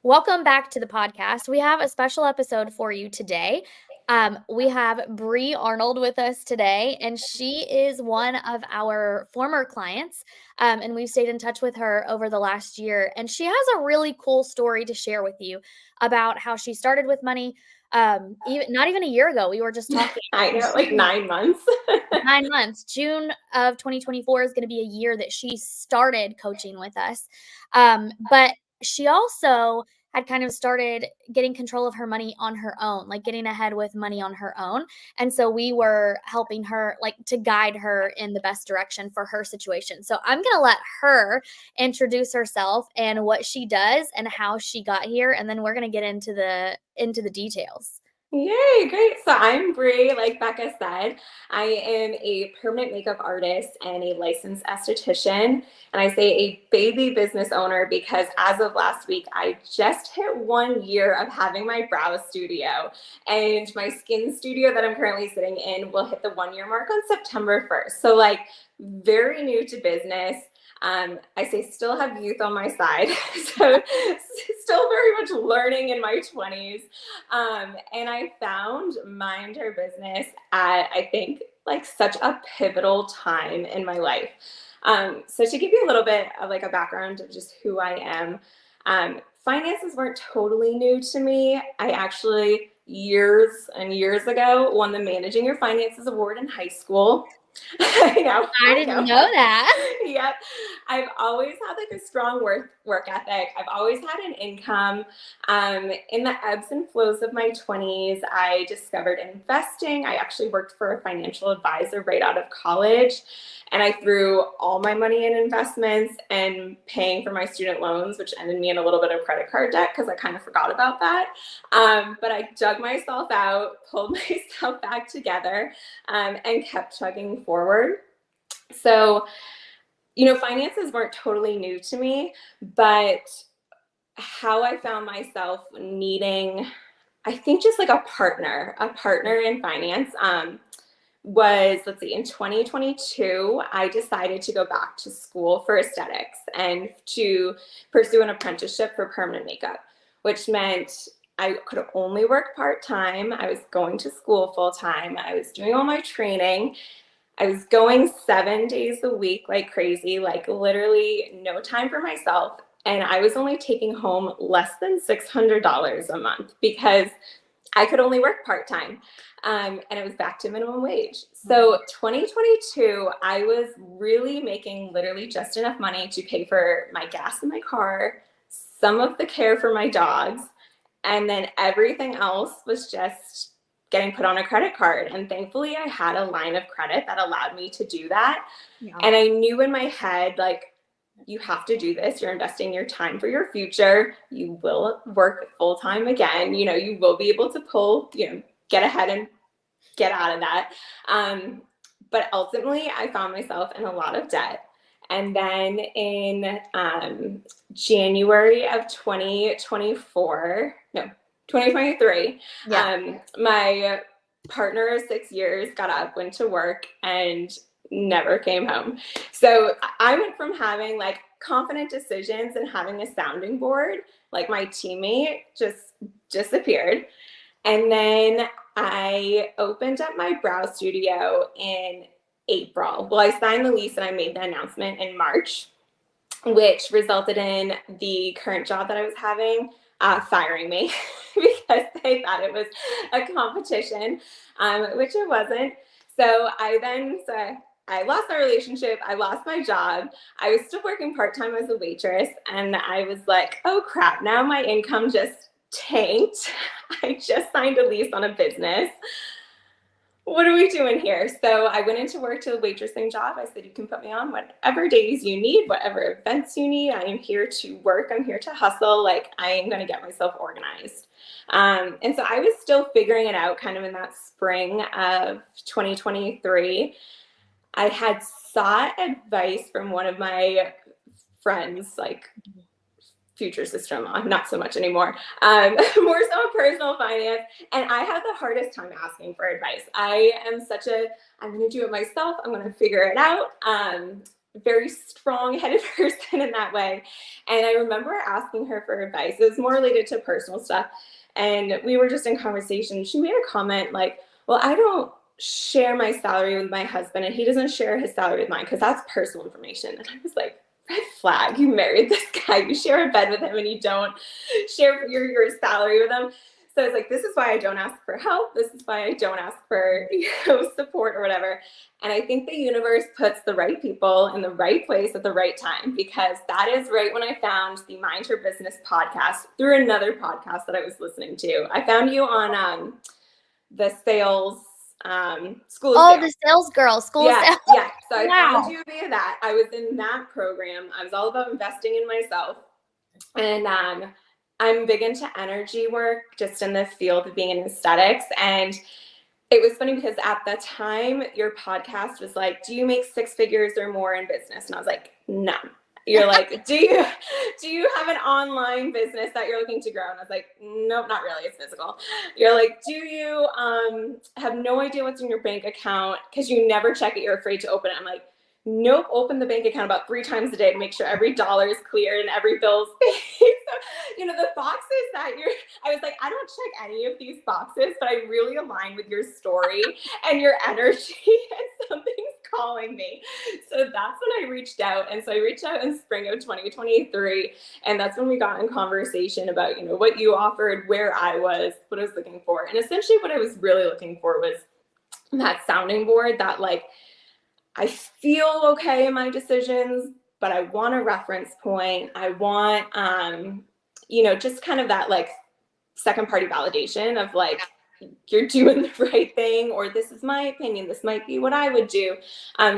Welcome back to the podcast. We have a special episode for you today. We have Bree Arnold with us today, and she is one of our former clients. And we've stayed in touch with her over the last year. And she has a really cool story to share with you about how she started with money. Even not even a year ago, we were just talking. I know, like 9 months. 9 months. June of 2024 is going to be a year that she started coaching with us. But she also had kind of started getting control of her money on her own, like getting ahead with money on her own. And so we were helping her, like, to guide her in the best direction for her situation. So I'm going to let her introduce herself and what she does and how she got here, and then we're going to get into the details. Yay, great. So I'm Bree, like Becca said. I am a permanent makeup artist and a licensed esthetician. And I say a baby business owner because as of last week, I just hit 1 year of having my brow studio. And my skin studio that I'm currently sitting in will hit the 1 year mark on September 1st. So, like, very new to business. I say still have youth on my side, so still very much learning in my 20s. And I found Mind Her Business at, I think, like such a pivotal time in my life. So to give you a little bit of like a background of just who I am, finances weren't totally new to me. I actually years and years ago won the Managing Your Finances Award in high school. I didn't know that. Yep. I've always had like a strong work ethic. I've always had an income. In the ebbs and flows of my 20s, I discovered investing. I actually worked for a financial advisor right out of college. And I threw all my money in investments and paying for my student loans, which ended me in a little bit of credit card debt because I kind of forgot about that. But I dug myself out, pulled myself back together, and kept chugging forward. So, finances weren't totally new to me, but how I found myself needing, I think, just like a partner in finance, was, let's see, in 2022, I decided to go back to school for aesthetics and to pursue an apprenticeship for permanent makeup, which meant I could only work part-time. I was going to school full-time. I was doing all my training. I was going 7 days a week like crazy, like literally no time for myself. And I was only taking home less than $600 a month because I could only work part-time. And it was back to minimum wage. So 2022, I was really making literally just enough money to pay for my gas in my car, some of the care for my dogs, and then everything else was just getting put on a credit card. And thankfully I had a line of credit that allowed me to do that. Yeah. And I knew in my head, like, you have to do this. You're investing your time for your future. You will work full time again. You will be able to pull, get ahead and get out of that. But ultimately, I found myself in a lot of debt. And then in January of 2023, yeah. My partner of 6 years got up, went to work, and never came home. So I went from having like confident decisions and having a sounding board, like my teammate just disappeared. And then I opened up my brow studio in April. Well, I signed the lease and I made the announcement in March, which resulted in the current job that I was having firing me because they thought it was a competition, which it wasn't. So I lost my relationship. I lost my job. I was still working part-time as a waitress. And I was like, oh crap, now my income just tanked. I just signed a lease on a business. What are we doing here? So I went into work to a waitressing job. I said, you can put me on whatever days you need, whatever events you need. I am here to work. I'm here to hustle. Like, I am going to get myself organized. And so I was still figuring it out kind of in that spring of 2023. I had sought advice from one of my friends, like future sister-in-law, not so much anymore, more so in personal finance. And I had the hardest time asking for advice. I'm going to do it myself. I'm going to figure it out. very strong-headed person in that way. And I remember asking her for advice. It was more related to personal stuff. And we were just in conversation. She made a comment like, well, I don't share my salary with my husband, and he doesn't share his salary with mine because that's personal information. And I was like, red flag, you married this guy, you share a bed with him, and you don't share your salary with him. So it's like, this is why I don't ask for help. This is why I don't ask for support or whatever. And I think the universe puts the right people in the right place at the right time, because that is right when I found the Mind Your Business podcast through another podcast that I was listening to. I found you on the sales school of Oh, sales. the sales girl, school of sales. Yeah. So I Wow. found you via that. I was in that program. I was all about investing in myself. And I'm big into energy work, just in the field of being in aesthetics. And it was funny because at the time your podcast was like, do you make 6 figures or more in business? And I was like, no. You're like, do you have an online business that you're looking to grow? And I was like, nope, not really. It's physical. You're like, do you have no idea what's in your bank account because you never check it? You're afraid to open it. I'm like, nope, open the bank account about 3 times a day to make sure every dollar is cleared and every bill's paid. So, the boxes that I was like, I don't check any of these boxes, but I really align with your story and your energy, and something's calling me. So that's when I reached out. And so I reached out in spring of 2023. And that's when we got in conversation about, what you offered, where I was, what I was looking for. And essentially what I was really looking for was that sounding board that, like, I feel okay in my decisions, but I want a reference point. I want, just kind of that, like, second party validation of, like, you're doing the right thing, or this is my opinion, this might be what I would do,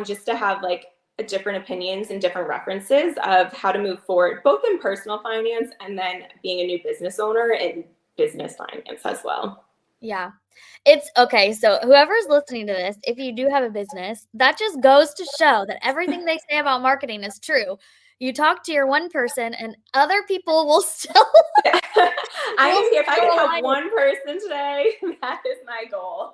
just to have, like, different opinions and different references of how to move forward, both in personal finance and then being a new business owner in business finance as well. Yeah. It's okay. So whoever's listening to this, if you do have a business, that just goes to show that everything they say about marketing is true. You talk to your one person and other people will still. I am here. If I can help align. one person today, that is my goal.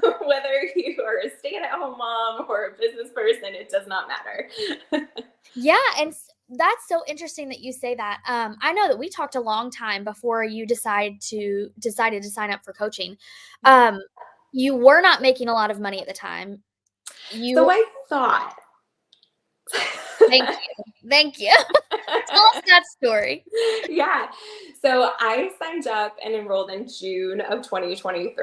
Whether you are a stay-at-home mom or a business person, it does not matter. Yeah, and that's so interesting that you say that. I know that we talked a long time before you decided to sign up for coaching. You were not making a lot of money at the time. So I thought. Thank you. Thank you. Tell us that story. Yeah. So I signed up and enrolled in June of 2023.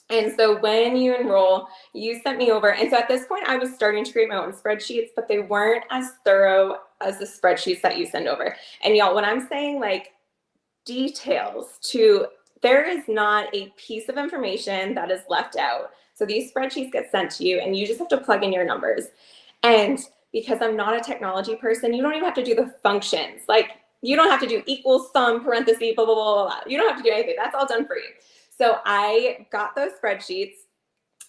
And so when you enroll, you sent me over. And so at this point, I was starting to create my own spreadsheets, but they weren't as thorough as the spreadsheets that you send over. And y'all, when I'm saying, like, details there is not a piece of information that is left out. So these spreadsheets get sent to you and you just have to plug in your numbers. And because I'm not a technology person, you don't even have to do the functions. Like, you don't have to do equals, sum, parentheses, blah, blah, blah, blah. You don't have to do anything. That's all done for you. So I got those spreadsheets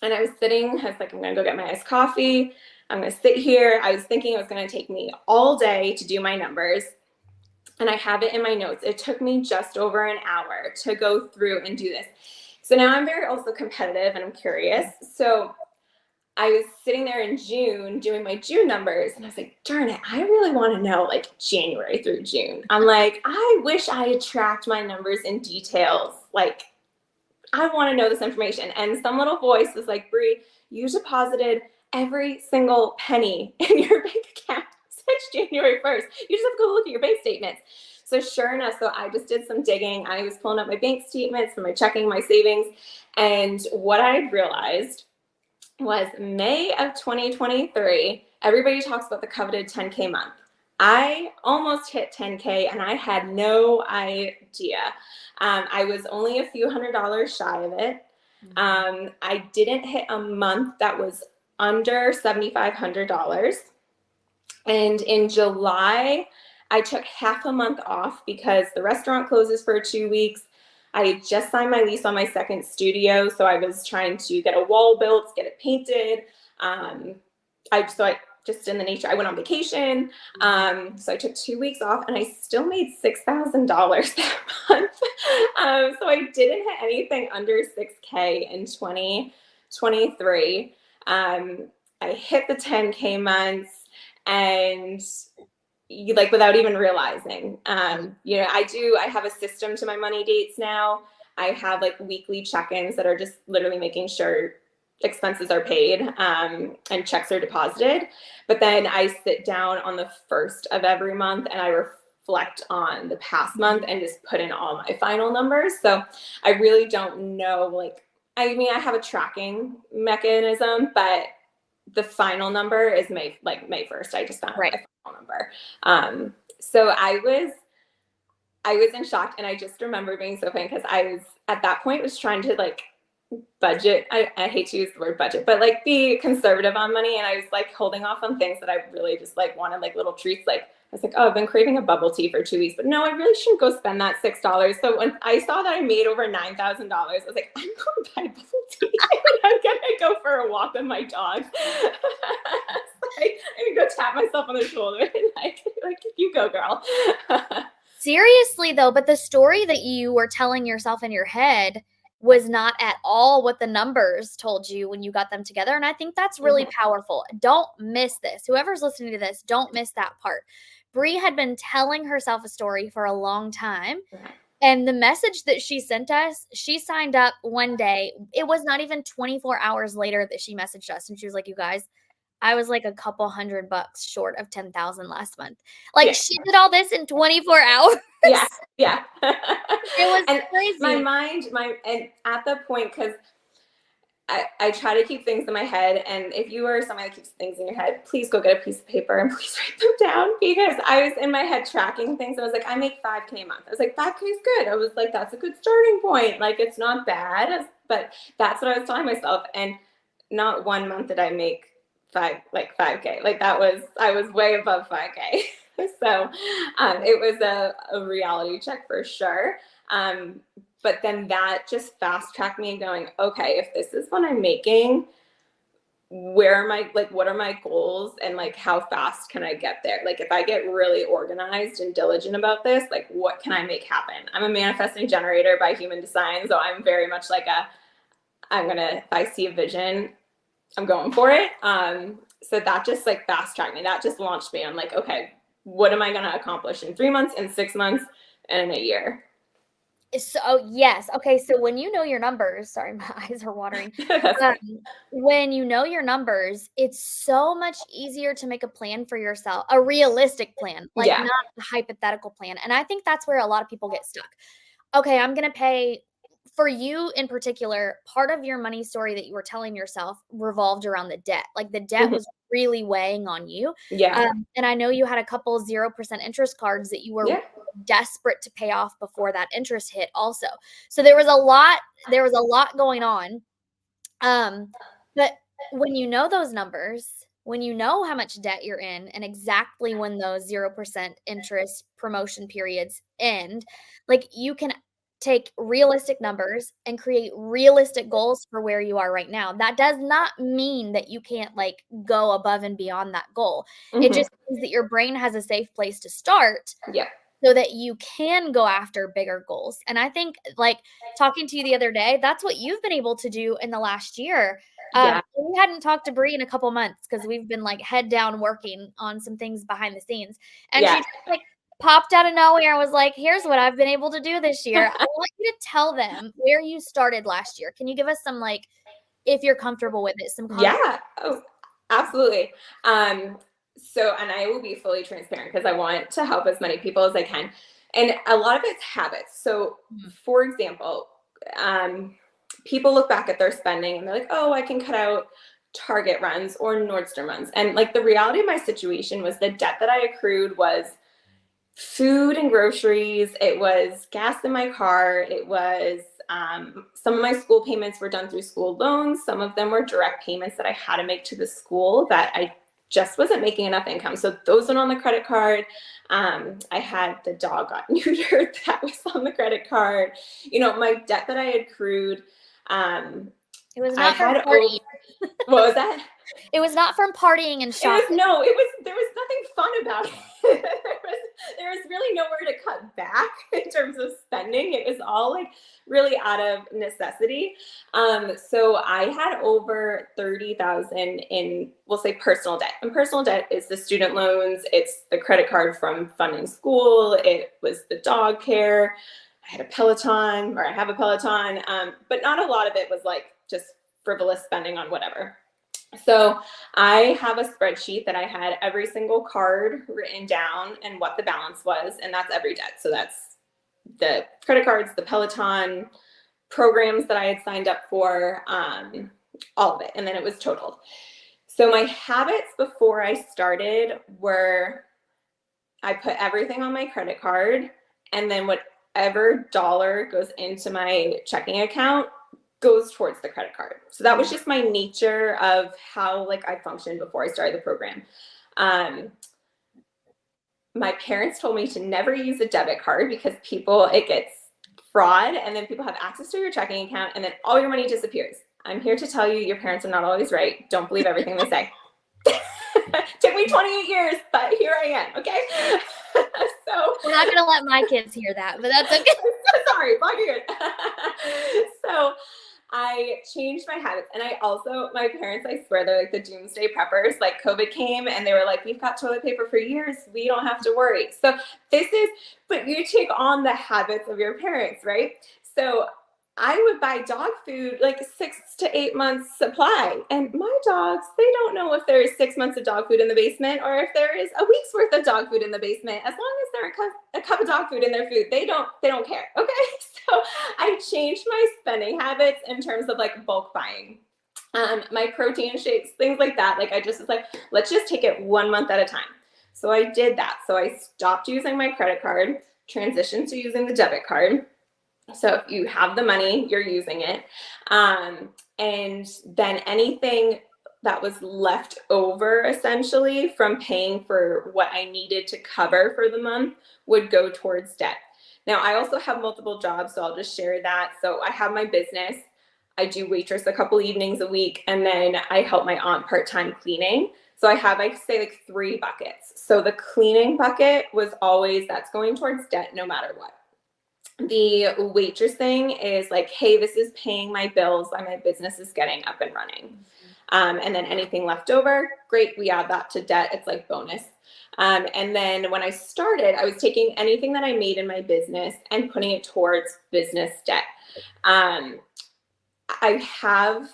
and I was like, I'm going to go get my iced coffee. I'm going to sit here. I was thinking it was going to take me all day to do my numbers. And I have it in my notes. It took me just over an hour to go through and do this. So now I'm very also competitive and I'm curious. So I was sitting there in June doing my June numbers and I was like, darn it, I really want to know, like, January through June. I'm like, I wish I had tracked my numbers in details. Like, I want to know this information. And some little voice was like, Bree, you deposited every single penny in your bank account since January 1st. You just have to go look at your bank statements. So sure enough, so I just did some digging. I was pulling up my bank statements and my checking, my savings. And what I realized was May of 2023, everybody talks about the coveted 10K month. I almost hit 10K and I had no idea. I was only a few $100s shy of it. I didn't hit a month that was under $7,500. And in July, I took half a month off because the restaurant closes for 2 weeks. I had just signed my lease on my second studio, so I was trying to get a wall built, get it painted. I went on vacation. So I took 2 weeks off and I still made $6,000 that month. So I didn't hit anything under 6K in 2023. I hit the 10K months and like without even realizing. I have a system to my money dates now. I have like weekly check-ins that are just literally making sure expenses are paid, and checks are deposited. But then I sit down on the first of every month and I reflect on the past month and just put in all my final numbers. So I really don't know, like, I mean, I have a tracking mechanism, but the final number is May 1st. I just found my final number. So I was in shock, and I just remember being so funny because I was at that point was trying to like budget. I hate to use the word budget, but like be conservative on money. And I was like holding off on things that I really just like wanted, like little treats. Like I was like, oh, I've been craving a bubble tea for 2 weeks, but no, I really shouldn't go spend that $6. So when I saw that I made over $9,000, I was like, I'm going to buy bubble tea. I'm going to go for a walk with my dog. Like, I'm going to go tap myself on the shoulder and like you go, girl. Seriously though, but the story that you were telling yourself in your head was not at all what the numbers told you when you got them together. And I think that's really powerful. Don't miss this. Whoever's listening to this, don't miss that part. Bree had been telling herself a story for a long time. And the message that she sent us, she signed up one day. It was not even 24 hours later that she messaged us. And she was like, you guys, I was like a couple $100 short of 10,000 last month. Like she did all this in 24 hours. Yeah. It was and crazy. And at the point, because I try to keep things in my head. And if you are somebody that keeps things in your head, please go get a piece of paper and please write them down, because I was in my head tracking things. I was like, I make $5K a month. I was like, $5K is good. I was like, that's a good starting point. Like, it's not bad, but that's what I was telling myself. And not one month did I make $5K. Like I was way above $5K. So it was a reality check for sure. But then that just fast tracked me going, okay, if this is what I'm making, what are my goals, and like how fast can I get there? Like if I get really organized and diligent about this, like what can I make happen? I'm a manifesting generator by human design. So I'm very much like if I see a vision, I'm going for it. So that just like fast tracked me. That just launched me. I'm like, okay, what am I going to accomplish in 3 months, in 6 months, and in a year? So yes. Okay. So when you know your numbers, sorry, my eyes are watering. When you know your numbers, it's so much easier to make a plan for yourself, a realistic plan, like not a hypothetical plan. And I think that's where a lot of people get stuck. Okay, I'm going to pay. For you in particular, part of your money story that you were telling yourself revolved around the debt. Like the debt was really weighing on you. And I know you had a couple 0% interest cards that you were desperate to pay off before that interest hit also. So there was a lot going on. But when you know those numbers, when you know how much debt you're in and exactly when those 0% interest promotion periods end, like you can take realistic numbers and create realistic goals for where you are right now. That does not mean that you can't like go above and beyond that goal. It just means that your brain has a safe place to start. So that you can go after bigger goals. And I think like talking to you the other day, that's what you've been able to do in the last year. We hadn't talked to Bree in a couple months because we've been like head down working on some things behind the scenes. And she just like popped out of nowhere and was like, here's what I've been able to do this year. I want you to tell them where you started last year. Can you give us some like, if you're comfortable with it, some context? Yeah. Oh, absolutely. So, and I will be fully transparent because I want to help as many people as I can. And a lot of it's habits. So, for example, people look back at their spending and they're like, oh, I can cut out Target runs or Nordstrom runs. And like the reality of my situation was the debt that I accrued was food and groceries. It was gas in my car. It was some of my school payments were done through school loans. Some of them were direct payments that I had to make to the school that I just wasn't making enough income. So those went on the credit card. I had the dog got neutered. That was on the credit card. You know, my debt that I had accrued. It was not for party. What was that? It was not from partying and shopping. There was nothing fun about it. There was really nowhere to cut back in terms of spending. It was all like really out of necessity. So I had over 30,000 in, we'll say, personal debt. And personal debt is the student loans, it's the credit card from funding school, it was the dog care. I had a Peloton, or I have a Peloton, but not a lot of it was like just frivolous spending on whatever. So I have a spreadsheet that I had every single card written down and what the balance was, and that's every debt. So that's the credit cards, the Peloton programs that I had signed up for, all of it, and then it was totaled. So my habits before I started were I put everything on my credit card, and then whatever dollar goes into my checking account goes towards the credit card. So that was just my nature of how like I functioned before I started the program. My parents told me to never use a debit card because it gets fraud, and then people have access to your checking account, and then all your money disappears. I'm here to tell you, your parents are not always right. Don't believe everything they say. Took me 28 years, but here I am, okay? So we're not gonna let my kids hear that, but that's okay. Sorry, block your ears. So I changed my habits. And my parents, I swear, they're like the doomsday preppers. Like COVID came and they were like, we've got toilet paper for years. We don't have to worry. So but you take on the habits of your parents, right? So I would buy dog food like 6 to 8 months supply. And my dogs, they don't know if there is 6 months of dog food in the basement or if there is a week's worth of dog food in the basement. As long as there's a cup of dog food in their food, they don't care. Okay. So I changed my spending habits in terms of like bulk buying. My protein shakes, things like that. Like I just was like, let's just take it 1 month at a time. So I did that. So I stopped using my credit card, transitioned to using the debit card. So if you have the money, you're using it. And then anything that was left over essentially from paying for what I needed to cover for the month would go towards debt. Now, I also have multiple jobs, so I'll just share that. So I have my business. I do waitress a couple evenings a week, and then I help my aunt part-time cleaning. So I have, I say, like 3 buckets. So the cleaning bucket was always, that's going towards debt no matter what. The waitress thing is like, hey, this is paying my bills and my business is getting up and running. And then anything left over, great, we add that to debt. It's like bonus. And then when I started, I was taking anything that I made in my business and putting it towards business debt. I have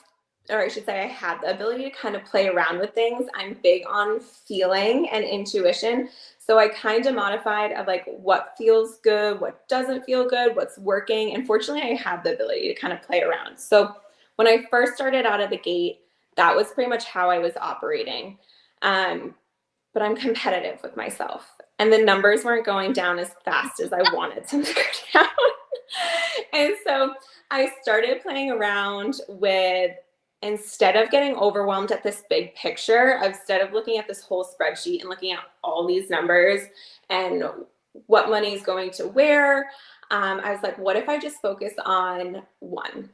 the ability to kind of play around with things. I'm big on feeling and intuition. So I kind of modified of like what feels good, what doesn't feel good, what's working. And fortunately, I have the ability to kind of play around. So when I first started out of the gate, that was pretty much how I was operating. But I'm competitive with myself. And the numbers weren't going down as fast as I wanted them to go down. And so I started playing around with, instead of getting overwhelmed at this big picture, instead of looking at this whole spreadsheet and looking at all these numbers and what money is going to where, I was like, what if I just focus on one?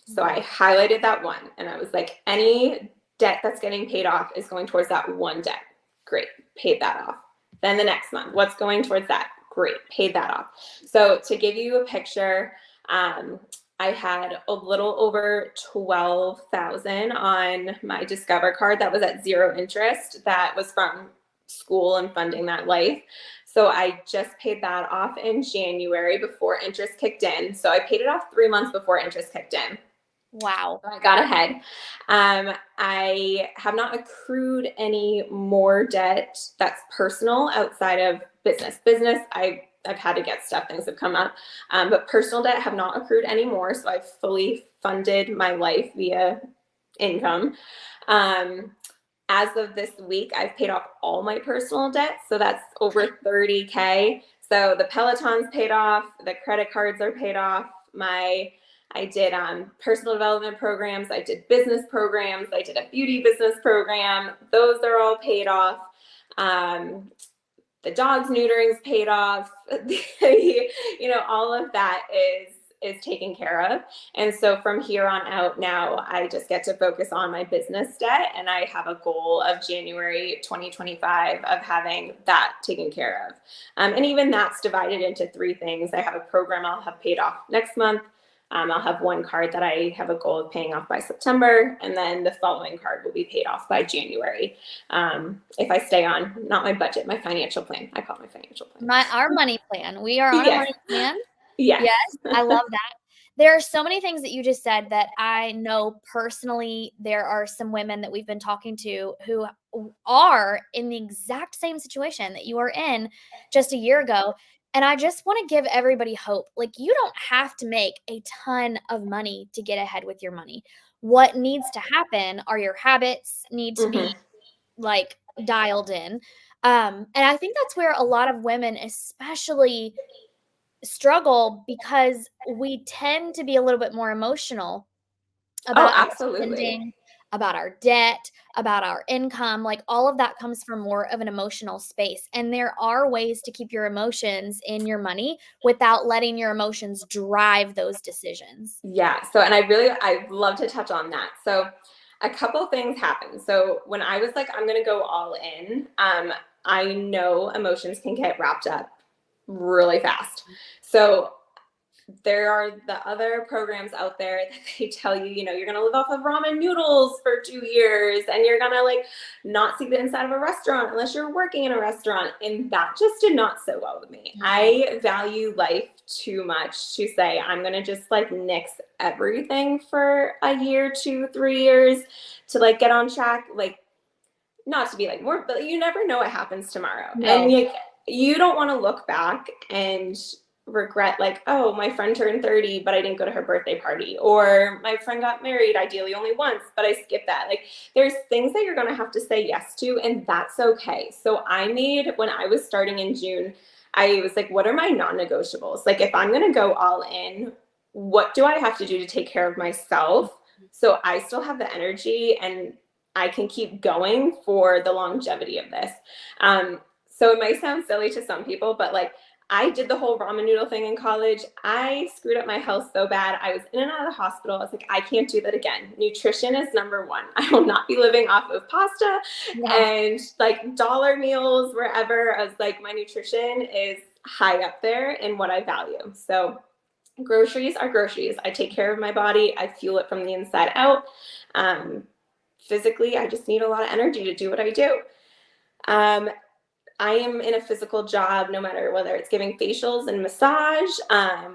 So I highlighted that one, and I was like, any debt that's getting paid off is going towards that one debt. Great, paid that off. Then the next month, what's going towards that? Great, paid that off. So to give you a picture, I had a little over 12,000 on my Discover card that was at 0 interest. That was from school and funding that life. So I just paid that off in January before interest kicked in. So I paid it off 3 months before interest kicked in. Wow. So I got ahead. I have not accrued any more debt that's personal outside of business. Business, I've had to get stuff, things have come up. But personal debt have not accrued anymore. So I've fully funded my life via income. As of this week, I've paid off all my personal debt. So that's over 30K. So the Peloton's paid off, the credit cards are paid off. I did personal development programs. I did business programs. I did a beauty business program. Those are all paid off. The dog's neutering's paid off. All of that is is taken care of. And so from here on out now, I just get to focus on my business debt, and I have a goal of January 2025 of having that taken care of. And even that's divided into three things. I have a program I'll have paid off next month. I'll have one card that I have a goal of paying off by September, and then the following card will be paid off by January. If I stay on, not my budget, my financial plan. I call it my financial plan. Our money plan. We are on a Yes. money plan. Yes. Yes, I love that. There are so many things that you just said that I know personally. There are some women that we've been talking to who are in the exact same situation that you were in just a year ago. And I just want to give everybody hope. Like, you don't have to make a ton of money to get ahead with your money. What needs to happen are your habits need to be Mm-hmm. like dialed in. And I think that's where a lot of women, especially, struggle because we tend to be a little bit more emotional Oh, about our absolutely. spending, about our debt, about our income. Like, all of that comes from more of an emotional space. And there are ways to keep your emotions in your money without letting your emotions drive those decisions. Yeah. So, and I'd love to touch on that. So, a couple things happened. So, when I was like, I'm going to go all in, I know emotions can get wrapped up really fast. So, there are the other programs out there that they tell you, you're going to live off of ramen noodles for 2 years, and you're going to like not see the inside of a restaurant unless you're working in a restaurant. And that just did not sit well with me. Mhm. I value life too much to say I'm going to just like nix everything for a year, 2, 3 years to like get on track. Like, not to be like more, but you never know what happens tomorrow. And No. you don't want to look back and regret like, oh, my friend turned 30, but I didn't go to her birthday party. Or my friend got married, ideally only once, but I skipped that. Like, there's things that you're going to have to say yes to, and that's okay. So when I was starting in June, I was like, what are my non-negotiables? Like, if I'm going to go all in, what do I have to do to take care of myself so I still have the energy and I can keep going for the longevity of this? So it might sound silly to some people, but like, I did the whole ramen noodle thing in college. I screwed up my health so bad. I was in and out of the hospital. I was like, I can't do that again. Nutrition is number one. I will not be living off of pasta Yeah. and like dollar meals wherever. I was like, my nutrition is high up there in what I value. So groceries are groceries. I take care of my body. I fuel it from the inside out. Physically, I just need a lot of energy to do what I do. I am in a physical job, no matter whether it's giving facials and massage,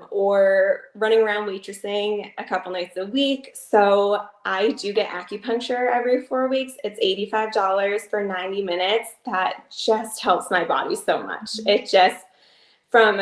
or running around waitressing a couple nights a week. So I do get acupuncture every 4 weeks. It's $85 for 90 minutes. That just helps my body so much. It just, from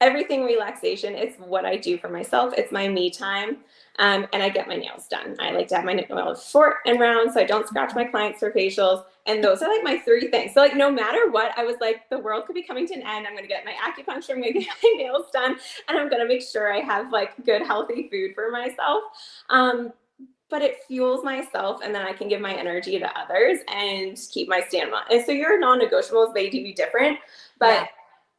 everything relaxation, it's what I do for myself. It's my me time. And I get my nails done. I like to have my nails short and round so I don't scratch my clients for facials. And those are like my three things. So like, no matter what, I was like, the world could be coming to an end. I'm going to get my acupuncture, I'm going to get my nails done, and I'm going to make sure I have like good, healthy food for myself. But it fuels myself, and then I can give my energy to others and keep my stamina. And so your non-negotiables, they do be different, but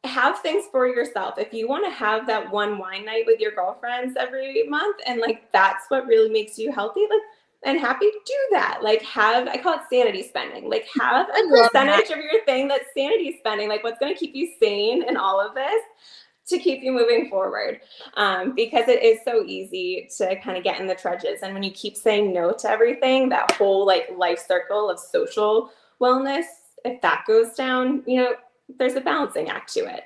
have things for yourself. If you want to have that one wine night with your girlfriends every month, and like that's what really makes you healthy, like, and happy, do that. Like, I call it sanity spending. Like, have I a love that. percentage of your thing that's sanity spending. Like, what's going to keep you sane in all of this to keep you moving forward, because it is so easy to kind of get in the trenches. And when you keep saying no to everything, that whole like life circle of social wellness, if that goes down, there's a balancing act to it.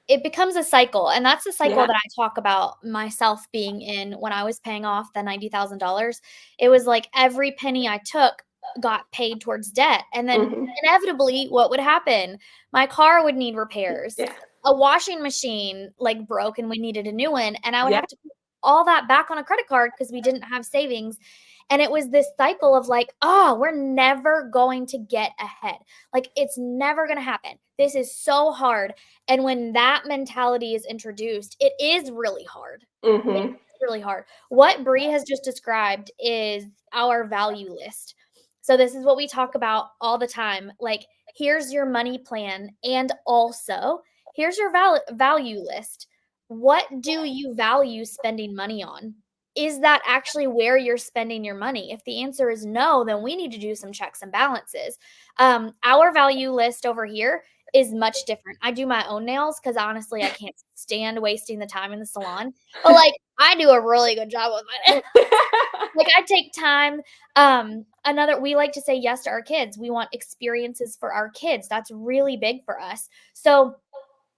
It becomes a cycle, and that's the cycle Yeah. that I talk about myself being in when I was paying off the $90,000. It was like every penny I took got paid towards debt, and then Hmm. inevitably, what would happen? My car would need repairs. Yeah. A washing machine, like, broke and we needed a new one, and I would Yeah. have to put all that back on a credit card because we didn't have savings, and it was this cycle of like, "Oh, we're never going to get ahead. Like, it's never gonna happen. This is so hard." And when that mentality is introduced, it is really hard. It Hmm. is really hard. What Bree has just described is our value list. So this is what we talk about all the time. Like, here's your money plan, and also here's your value list. What do you value spending money on? Is that actually where you're spending your money? If the answer is no, then we need to do some checks and balances. Our value list over here is much different. I do my own nails because honestly, I can't stand wasting the time in the salon. But like, I do a really good job with my nails. Like, I take time. We like to say yes to our kids. We want experiences for our kids. That's really big for us. So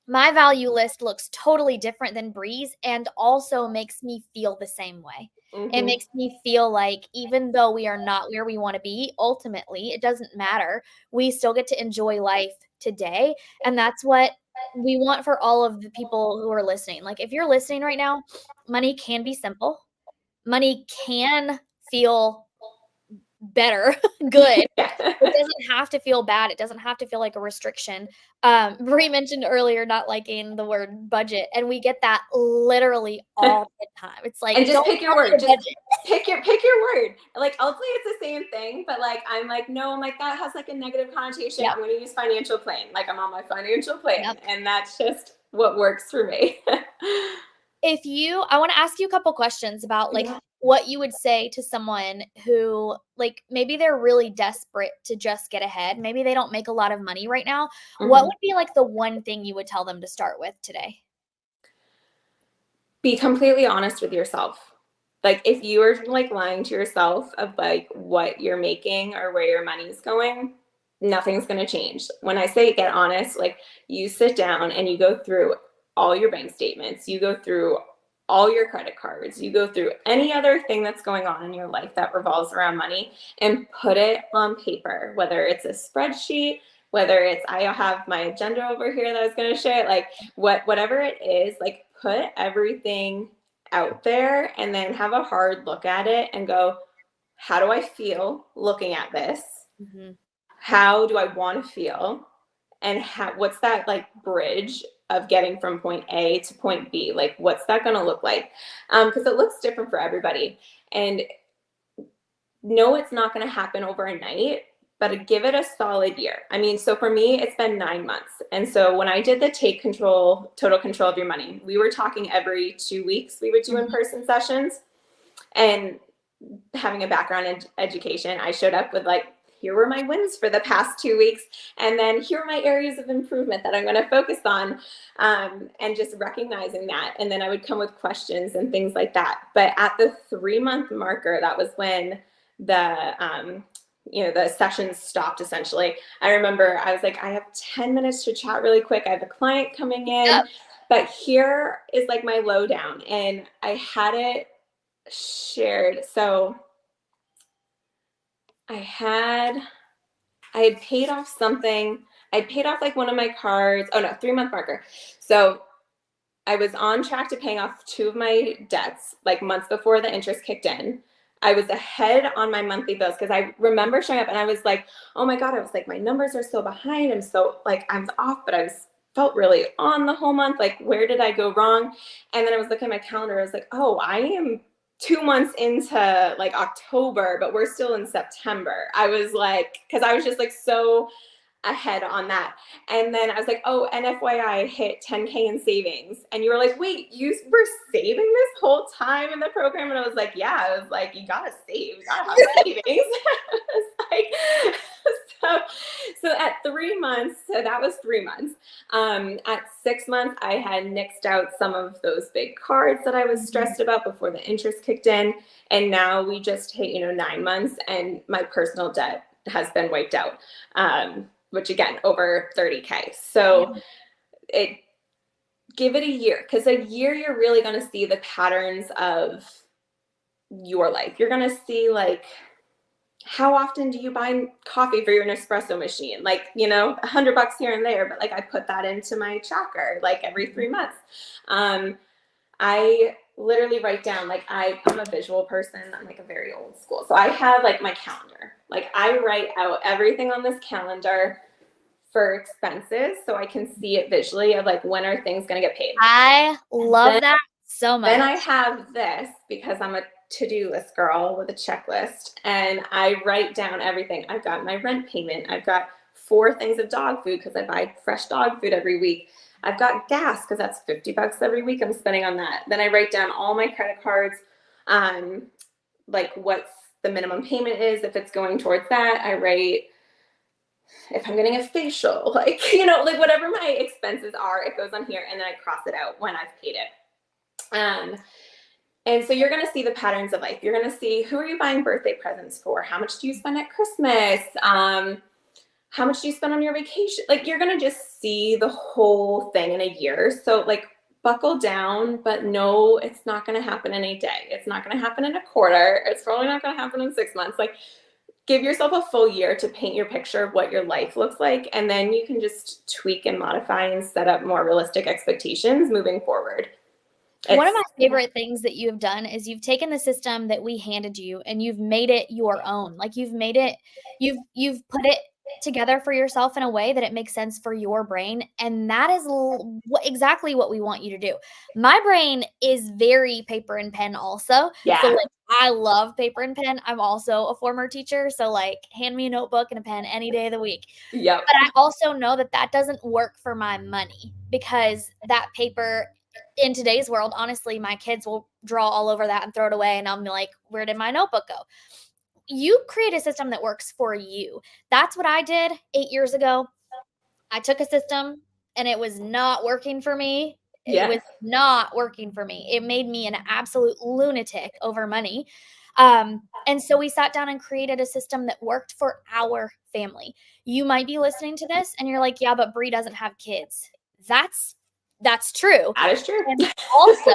my value list looks totally different than Bree's and also makes me feel the same way. It Hmm. makes me feel like even though we are not where we wanna be, ultimately, it doesn't matter. We still get to enjoy life today, and that's what we want for all of the people who are listening. Like, if you're listening right now, money can be simple. Money can feel better, good. Yeah. It doesn't have to feel bad, it doesn't have to feel like a restriction. Brie mentioned earlier not liking the word budget, and we get that literally all the time. It's like, And just "Don't pick your tell me word. to Just budget." pick your word. Like ultimately it's the same thing, but like I'm like, no, I'm like that has like a negative connotation. Yep, I'm gonna use financial plan. Like I'm on my financial plan. yep. And that's just what works for me. I wanna ask you a couple questions about, like, Yeah. what you would say to someone who, like, maybe they're really desperate to just get ahead, maybe they don't make a lot of money right now. What Mhm. would be, like, the one thing you would tell them to start with today? Be completely honest with yourself. Like if you are like lying to yourself of like what you're making or where your money's going, nothing's going to change. When I say get honest, like you sit down and you go through all your bank statements, you go through all your credit cards, you go through any other thing that's going on in your life that revolves around money and put it on paper, whether it's a spreadsheet, whether it's I have my agenda over here that I was going to share, like whatever it is, like put everything out there and then have a hard look at it and go, how do I feel looking at this? Mhm. How do I want to feel? And what's that like bridge of getting from point A to point B? Like, what's that going to look like? Because it looks different for everybody. And no, it's not going to happen overnight, but give it a solid year. I mean, so for me, it's been 9 months. And so when I did the total control of your money, we were talking every 2 weeks, we would do in Mhm. person sessions. And having a background in education, I showed up with like, here were my wins for the past 2 weeks. And then here are my areas of improvement that I'm going to focus on. And just recognizing that. And then I would come with questions and things like that. But at the 3 month marker, that was when the sessions stopped essentially. I remember I was like, I have 10 minutes to chat really quick. I have a client coming in, Yep. but here is like my lowdown. And I had it shared. So I had I had paid off something. I paid off like one of my cards. Oh no, 3 month marker. So I was on track to paying off two of my debts like months before the interest kicked in. I was ahead on my monthly bills because I remember showing up and I was like, oh my God, I was like, my numbers are so behind. I'm so like, I was off, but I was felt really on the whole month. Like, where did I go wrong? And then I was looking at my calendar. I was like, oh, I am 2 months into like October, but we're still in September. I was like, because I was just like so ahead on that. And then I was like, oh, and FYI, I hit 10K in savings. And you were like, wait, you were saving this whole time in the program? And I was like, yeah. I was like, you gotta save, you gotta have savings. It's like, so, so at 3 months, so that was 3 months. At 6 months, I had nixed out some of those big cards that I was Mhm. stressed about before the interest kicked in. And now we just hit, 9 months and my personal debt has been wiped out. Which again, over 30K. So Yeah. it give it a year because a year you're really going to see the patterns of your life. You're going to see like how often do you buy coffee for your Nespresso machine? Like, $100 here and there, but like I put that into my tracker like every Mhm. 3 months. I literally write down like I'm a visual person. I'm like a very old school. So I have like my calendar. Like I write out everything on this calendar for expenses so I can see it visually of like when are things going to get paid. I Then love that so then I much. have this because I'm a to-do list girl with a checklist and I write down everything. I've got my rent payment. I've got 4 things of dog food because I buy fresh dog food every week. I've got gas because that's $50 every week I'm spending on that. Then I write down all my credit cards, like what's the minimum payment is if it's going towards that. I write if I'm getting a facial, like, like whatever my expenses are, it goes on here, and then I cross it out when I've paid it. And so you're going to see the patterns of life. You're going to see, who are you buying birthday presents for? How much do you spend at Christmas? How much do you spend on your vacation? Like, you're going to just see the whole thing in a year. So like, buckle down, but no, it's not going to happen in a day. It's not going to happen in a quarter. It's probably not going to happen in 6 months. Like, give yourself a full year to paint your picture of what your life looks like. And then you can just tweak and modify and set up more realistic expectations moving forward. One of my favorite things that you have done is you've taken the system that we handed you and you've made it your own. Like, you've put it together for yourself in a way that it makes sense for your brain, and that is exactly what we want you to do. My brain is very paper and pen also. Yeah. So like, I love paper and pen. I'm also a former teacher, so like, hand me a notebook and a pen any day of the week. Yep. But I also know that that doesn't work for my money, because that paper in today's world, honestly, my kids will draw all over that and throw it away, and I'll be like, where did my notebook go? You create a system that works for you. That's what I did 8 years ago. I took a system and it was not working for me. It was not working for me. It made me an absolute lunatic over money. And so we sat down and created a system that worked for our family. You might be listening to this and you're like, yeah, but Bree doesn't have kids. That's true. That is true. And also,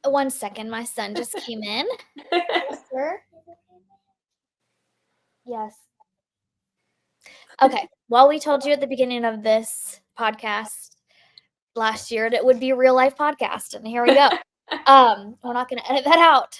one second, my son just came in. Yes, sir. Yes. Okay. Well, we told you at the beginning of this podcast last year that it would be a real life podcast, and here we go. We're not going to edit that out.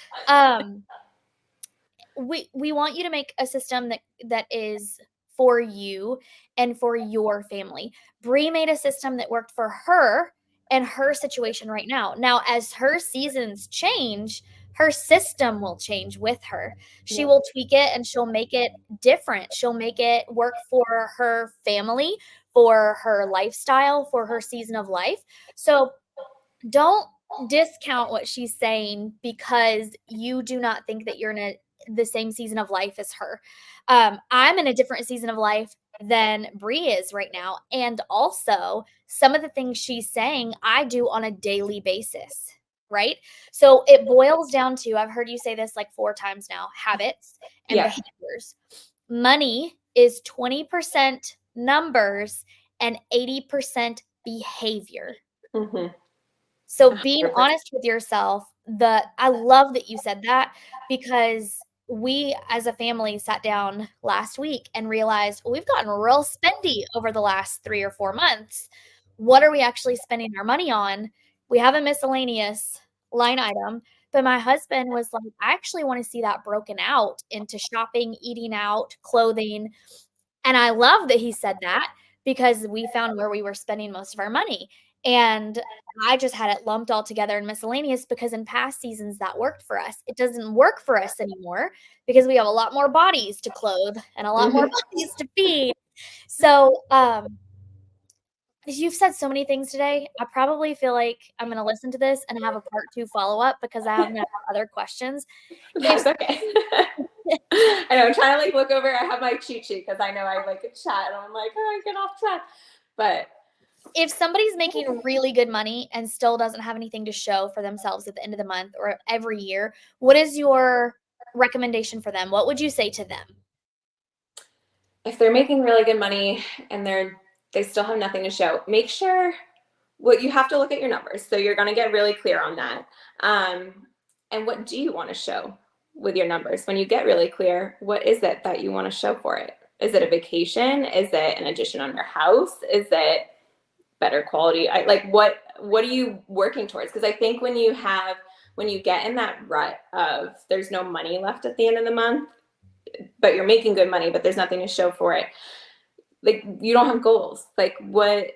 We want you to make a system that is for you and for your family. Bree made a system that worked for her and her situation right now. Now, as her seasons change, her system will change with her. She will tweak it and she'll make it different. She'll make it work for her family, for her lifestyle, for her season of life. So don't discount what she's saying because you do not think that you're in the same season of life as her. I'm in a different season of life than Bree is right now. And also, some of the things she's saying, I do on a daily basis, right? So it boils down to, I've heard you say this like 4 times now, habits and behaviors. Money is 20% numbers and 80% behavior. Mm-hmm. So being honest with yourself, I love that you said that, because we as a family sat down last week and realized, well, we've gotten real spendy over the last 3 or 4 months. What are we actually spending our money on? We have a miscellaneous line item, but my husband was like, I actually want to see that broken out into shopping, eating out, clothing. And I love that he said that, because we found where we were spending most of our money. And I just had it lumped all together in miscellaneous because in past seasons that worked for us. It doesn't work for us anymore because we have a lot more bodies to clothe and a lot more bodies to feed. So, you've said so many things today. I probably feel like I'm going to listen to this and have a part 2 follow-up because I have other questions. That's okay. I know, I'm trying to like look over. I have my cheat sheet because I know I like a chat and I'm like, oh, I get off track. But if somebody's making really good money and still doesn't have anything to show for themselves at the end of the month or every year, what is your recommendation for them? What would you say to them? If they're making really good money and they still have nothing to show, make sure you have to look at your numbers. So you're going to get really clear on that. And what do you want to show with your numbers? When you get really clear, what is it that you want to show for it? Is it a vacation? Is it an addition on your house? Is it better quality? What are you working towards? Because I think when you get in that rut of there's no money left at the end of the month, but you're making good money, but there's nothing to show for it, like you don't have goals. Like what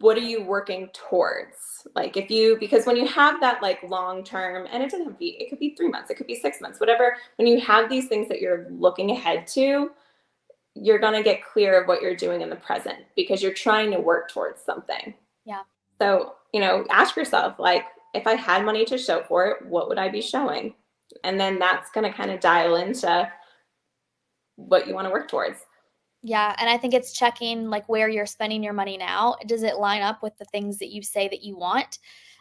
are you working towards? Like because when you have that like long term, and it it could be 3 months, it could be 6 months, whatever, when you have these things that you're looking ahead to, you're going to get clear of what you're doing in the present because you're trying to work towards something. Yeah. So, ask yourself, like, if I had money to show for it, what would I be showing? And then that's going to kind of dial into what you want to work towards. Yeah, and I think it's checking, like, where you're spending your money now. Does it line up with the things that you say that you want?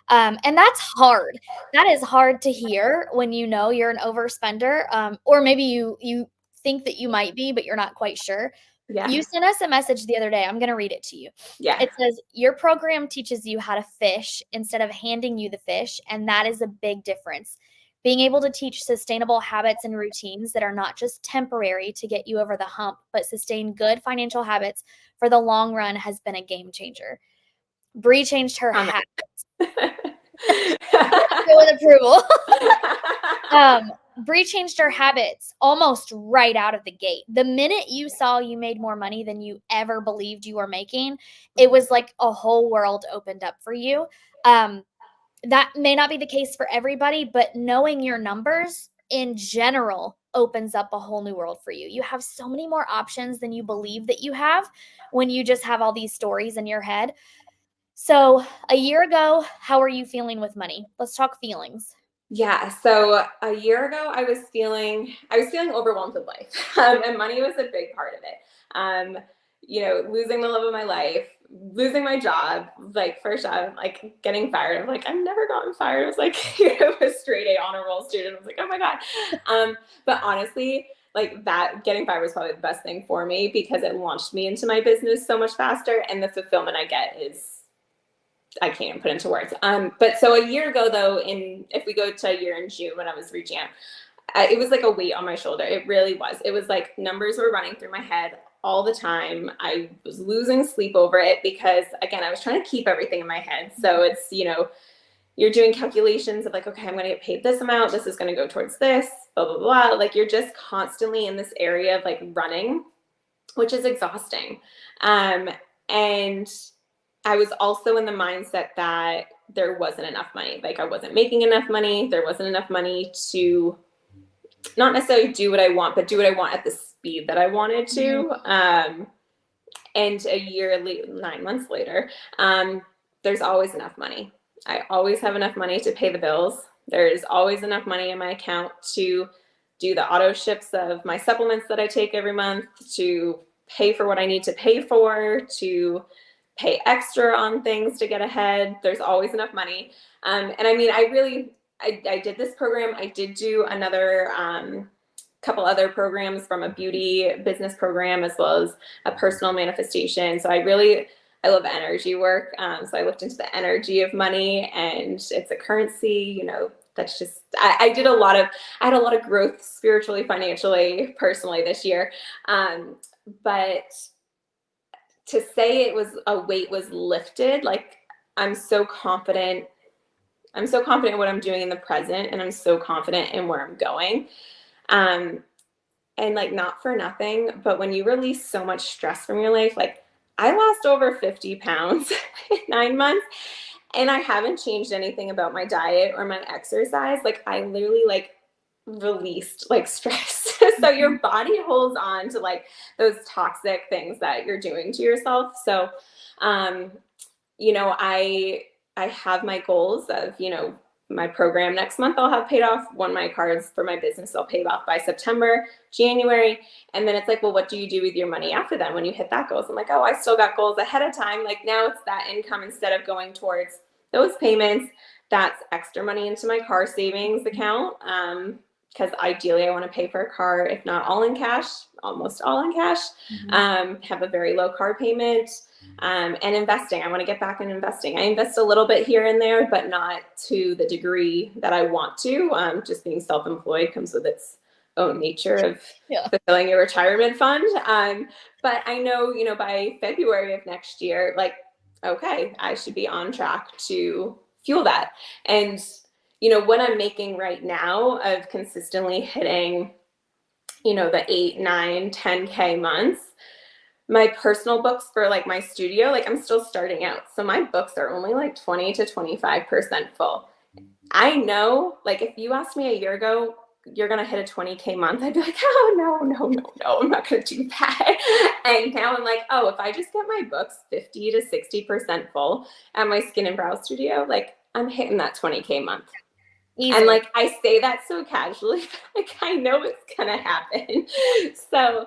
And that's hard. That is hard to hear when you know you're an overspender, or maybe you think that you might be, but you're not quite sure. Yeah. You sent us a message the other day. I'm gonna read it to you. Yeah. It says, "Your program teaches you how to fish instead of handing you the fish, and that is a big difference. Being able to teach sustainable habits and routines that are not just temporary to get you over the hump, but sustain good financial habits for the long run has been a game changer." Bree changed her Comment. hat. With approval. Bree changed her habits almost right out of the gate. The minute you saw you made more money than you ever believed you were making, it was like a whole world opened up for you. That may not be the case for everybody, but knowing your numbers in general opens up a whole new world for you. You have so many more options than you believe that you have when you just have all these stories in your head. So, a year ago, how are you feeling with money? Let's talk feelings. Yeah. So a year ago, I was feeling overwhelmed with life, and money was a big part of it. Losing the love of my life, losing my job, like first job, like getting fired. I'm like, I've never gotten fired. I was like, a straight A honor roll student. I was like, oh my god. But honestly, like that getting fired was probably the best thing for me because it launched me into my business so much faster, and the fulfillment I get is I can't even put into words. But so a year ago, though, if we go to a year in June when I was reaching out, it was like a weight on my shoulder. It really was. It was like numbers were running through my head all the time. I was losing sleep over it because, again, I was trying to keep everything in my head. So it's, you're doing calculations of like, okay, I'm going to get paid this amount. This is going to go towards this, blah, blah, blah. Like you're just constantly in this area of like running, which is exhausting. And I was also in the mindset that there wasn't enough money. Like I wasn't making enough money. There wasn't enough money to not necessarily do what I want, but do what I want at the speed that I wanted to. And a year, 9 months later, there's always enough money. I always have enough money to pay the bills. There's always enough money in my account to do the auto ships of my supplements that I take every month, to pay for what I need to pay for, to pay extra on things to get ahead. There's always enough money. And I mean, I did this program. I did do another couple other programs from a beauty business program as well as a personal manifestation. So I love energy work. So I looked into the energy of money, and it's a currency, that's just, I had a lot of growth spiritually, financially, personally this year. But to say a weight was lifted, like I'm so confident in what I'm doing in the present, and I'm so confident in where I'm going. And like, not for nothing, but when you release so much stress from your life, like I lost over 50 pounds in 9 months, and I haven't changed anything about my diet or my exercise. Like I literally like released like stress. So your body holds on to like those toxic things that you're doing to yourself. So, I have my goals of, my program next month I'll have paid off. One of my cards for my business I'll pay off by September, January. And then it's like, well, what do you do with your money after that when you hit that goals? I'm like, oh, I still got goals ahead of time. Like now it's that income instead of going towards those payments. That's extra money into my car savings account. Because ideally I want to pay for a car, if not all in cash, almost all in cash, have a very low car payment, and investing. I want to get back in investing. I invest a little bit here and there, but not to the degree that I want to. Just being self-employed comes with its own nature of fulfilling your retirement fund. But I know, by February of next year, like, okay, I should be on track to fuel that. And what I'm making right now of consistently hitting, the 8, 9, 10K months, my personal books for like my studio, like I'm still starting out. So my books are only like 20 to 25% full. I know, like if you asked me a year ago, you're going to hit a 20K month, I'd be like, oh, no, I'm not going to do that. And now I'm like, oh, if I just get my books 50 to 60% full at my skin and brow studio, like I'm hitting that 20K month. And Easily. like I say that so casually, but like I know it's gonna happen. So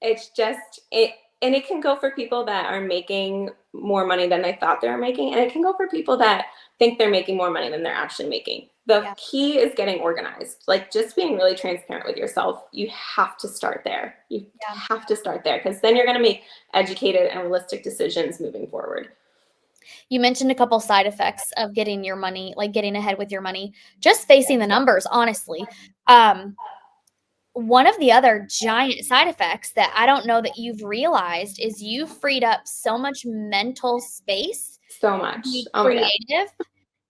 it's just it, and it can go for people that are making more money than they thought they were making, and it can go for people that think they're making more money than they're actually making. The Yeah. key is getting organized, like just being really transparent with yourself. You have to start there. You Yeah. have to start there, because then you're going to make educated and realistic decisions moving forward. You mentioned a couple side effects of getting your money, like getting ahead with your money, just facing the numbers, honestly. Um, One of the other giant side effects that I don't know that you've realized is you freed up so much mental space So to much. be Oh my god. creative,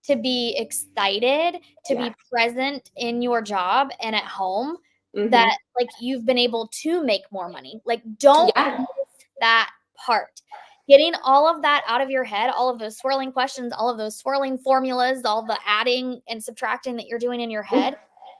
to be excited, to Yeah. be present in your job and at home, that, Mm-hmm. like, you've been able to make more money. Like, don't Yeah. miss that part. Getting all of that out of your head, all of those swirling questions, all of those swirling formulas, all the adding and subtracting that you're doing in your head,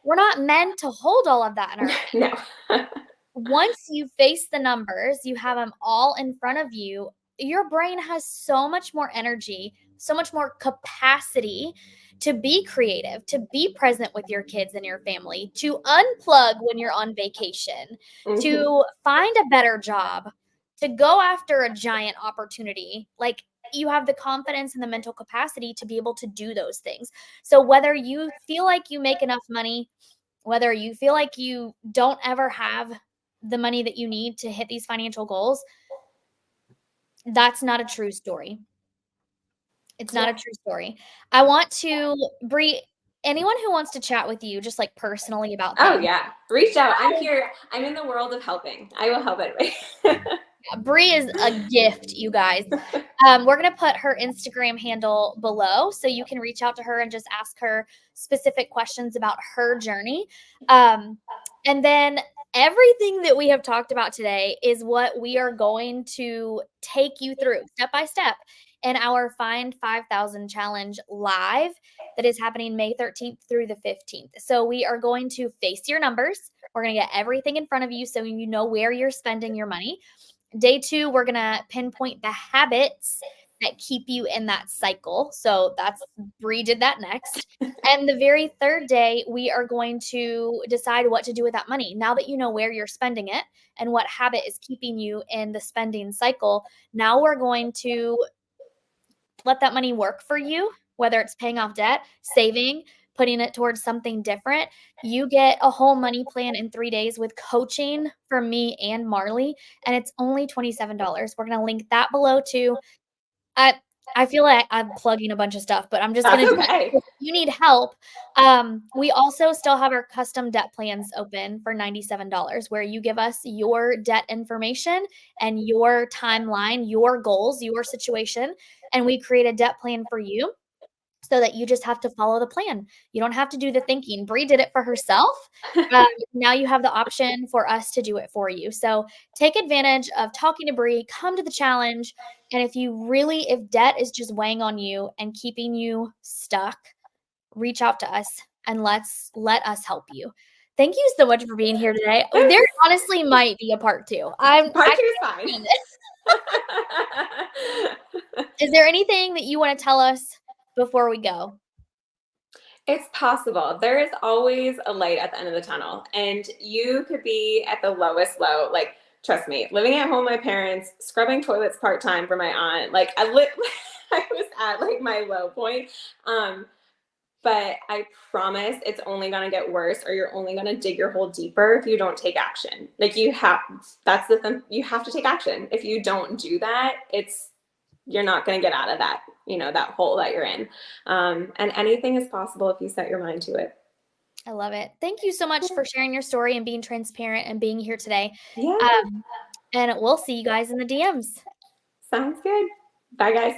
we're not meant to hold all of that in our No. once you face the numbers, you have them all in front of you, your brain has so much more energy, so much more capacity to be creative, to be present with your kids and your family, to unplug when you're on vacation, Mm-hmm. to find a better job, to go after a giant opportunity. Like, you have the confidence and the mental capacity to be able to do those things. So whether you feel like you make enough money, whether you feel like you don't ever have the money that you need to hit these financial goals, that's not a true story. It's not Yeah. a true story. I want to Bree, anyone who wants to chat with you just like personally about Oh things. yeah. Reach out. I'm here. I'm in the world of helping. I will help anyway. Bree is a gift, you guys. We're going to put her Instagram handle below so you can reach out to her and just ask her specific questions about her journey. Um, and then everything that we have talked about today is what we are going to take you through step by step in our Find 5,000 challenge live that is happening May 13th through the 15th. So we are going to face your numbers. We're going to get everything in front of you so you know where you're spending your money. Day 2, we're gonna pinpoint the habits that keep you in that cycle. So that's Bree did that next. And the very third day, we are going to decide what to do with that money. Now that you know where you're spending it and what habit is keeping you in the spending cycle, now we're going to let that money work for you, whether it's paying off debt, saving, putting it towards something different. You get a whole money plan in 3 days with coaching from me and Marley, and it's only $27. We're gonna link that below too. I I feel like I'm plugging a bunch of stuff, but I'm just That's gonna do it okay. because if you need help. We also still have our custom debt plans open for $97, where you give us your debt information and your timeline, your goals, your situation, and we create a debt plan for you so that you just have to follow the plan. You don't have to do the thinking. Bree did it for herself. Now you have the option for us to do it for you. So take advantage of talking to Bree, come to the challenge. And if debt is just weighing on you and keeping you stuck, reach out to us and let us help you. Thank you so much for being here today. There honestly might be a part two. Part I two is can't fine. see this. Is there anything that you want to tell us before we go? It's possible. There is always a light at the end of the tunnel, and you could be at the lowest low. Like, trust me, living at home with my parents, scrubbing toilets part time for my aunt. Like, I was at like my low point. But I promise it's only gonna get worse, or you're only gonna dig your hole deeper if you don't take action. Like, that's the thing. You have to take action. If you don't do that, you're not going to get out of that, that hole that you're in. And anything is possible if you set your mind to it. I love it. Thank you so much for sharing your story and being transparent and being here today. Yeah, Um, and we'll see you guys in the DMs. sounds good. Bye, guys.